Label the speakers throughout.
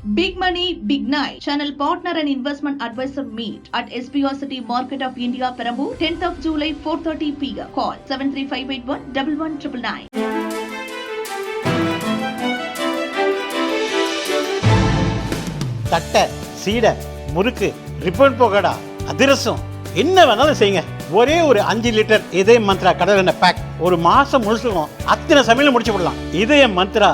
Speaker 1: Big Money, Big Night. Channel Partner and Investment Advisor Meet at SPR City Market of India, Perambur, 10th of July, 4:30 p.m. Call 73581 1199.
Speaker 2: தட்டை, சீடை, முறுக்கு, ribbon போகடா, அதிரசம் என்ன வேணாலும் செய்யுங்க. ஒரே ஒரு 5 litre இதய மந்த்ரா கடல் எண்ணெய் பேக் ஒரு மாசம் முழுசுக்கும் அத்தனை சமையல் முடிச்சு விடலாம். இதய மந்த்ரா.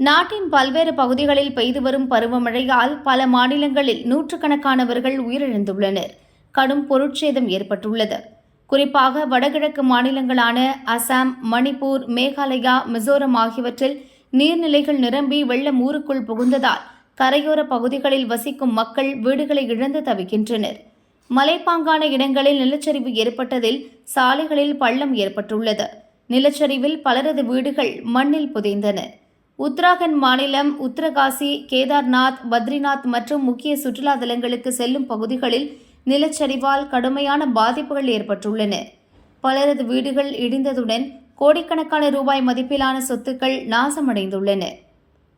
Speaker 3: நாட்டின் பல்வேறு பகுதிகளில் பெய்து வரும் பருவமழையால் பல மாநிலங்களில் நூற்றுக்கணக்கானவர்கள் உயிரிழந்துள்ளனர். கடும் பொருட்சேதம் ஏற்பட்டுள்ளது. குறிப்பாக வடகிழக்கு மாநிலங்களான அசாம், மணிப்பூர், மேகாலயா, மிசோரம் ஆகியவற்றில் நீர்நிலைகள் நிரம்பி வெள்ளம் ஊருக்குள் புகுந்ததால் கரையோர பகுதிகளில் வசிக்கும் மக்கள் வீடுகளை இழந்து தவிக்கின்றனர். மலைப்பாங்கான இடங்களில் நிலச்சரிவு ஏற்பட்டதில் சாலைகளில் பள்ளம் ஏற்பட்டுள்ளது. நிலச்சரிவில் பலரது வீடுகள் மண்ணில் புதைந்தன. உத்தராகண்ட் மாநிலம் உத்தரகாசி, கேதார்நாத், பத்ரிநாத் மற்றும் முக்கிய சுற்றுலா தலங்களுக்கு செல்லும் பகுதிகளில் நிலச்சரிவால் கடுமையான பாதிப்புகள் ஏற்பட்டுள்ளன. பலரது வீடுகள் இடிந்ததுடன் கோடிக்கணக்கான ரூபாய் மதிப்பிலான சொத்துக்கள் நாசமடைந்துள்ளன.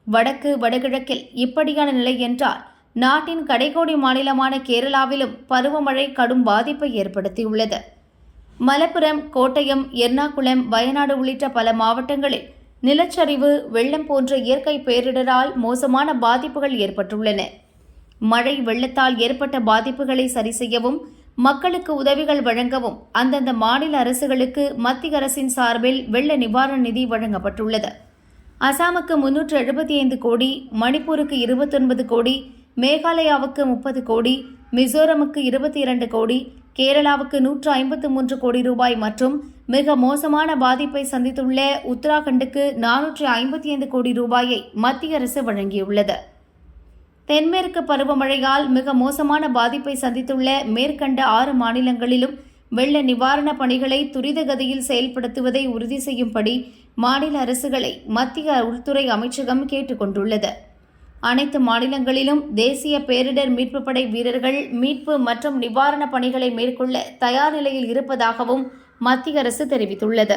Speaker 3: வடக்கு வடகிழக்கில் இப்படியான நிலை என்றால் நாட்டின் கடைக்கோடி மாநிலமான கேரளாவிலும் பருவமழை கடும் பாதிப்பை ஏற்படுத்தியுள்ளது. மலப்புரம், கோட்டயம், எர்ணாகுளம், வயநாடு உள்ளிட்ட பல மாவட்டங்களில் நிலச்சரிவு, வெள்ளம் போன்ற இயற்கை பேரிடரால் மோசமான பாதிப்புகள் ஏற்பட்டுள்ளன. மழை வெள்ளத்தால் ஏற்பட்ட பாதிப்புகளை சரி செய்யவும் மக்களுக்கு உதவிகள் வழங்கவும் அந்தந்த மாநில அரசுகளுக்கு மத்திய அரசின் சார்பில் வெள்ள நிவாரண நிதி வழங்கப்பட்டுள்ளது. அசாமுக்கு 375 கோடி, மணிப்பூருக்கு 29 கோடி, மேகாலயாவுக்கு 30 கோடி, மிசோரமுக்கு 22 கோடி, கேரளாவுக்கு 153 கோடி ரூபாய் மற்றும் மிக மோசமான பாதிப்பை சந்தித்துள்ள உத்தராகண்டுக்கு 455 கோடி ரூபாயை மத்திய அரசு வழங்கியுள்ளது. தென்மேற்கு பருவமழையால் மிக மோசமான பாதிப்பை சந்தித்துள்ள மேற்கண்ட 6 மாநிலங்களிலும் வெள்ள நிவாரணப் பணிகளை துரித கதியில் செயல்படுத்துவதை உறுதி செய்யும்படி மாநில அரசுகளை மத்திய உள்துறை அமைச்சகம் கேட்டுக் கொண்டுள்ளது. அனைத்து மாநிலங்களிலும் தேசிய பேரிடர் மீட்புப் படை வீரர்கள் மீட்பு மற்றும் நிவாரணப் பணிகளை மேற்கொள்ள தயார் நிலையில் இருப்பதாகவும் மத்திய அரசு தெரிவித்துள்ளது.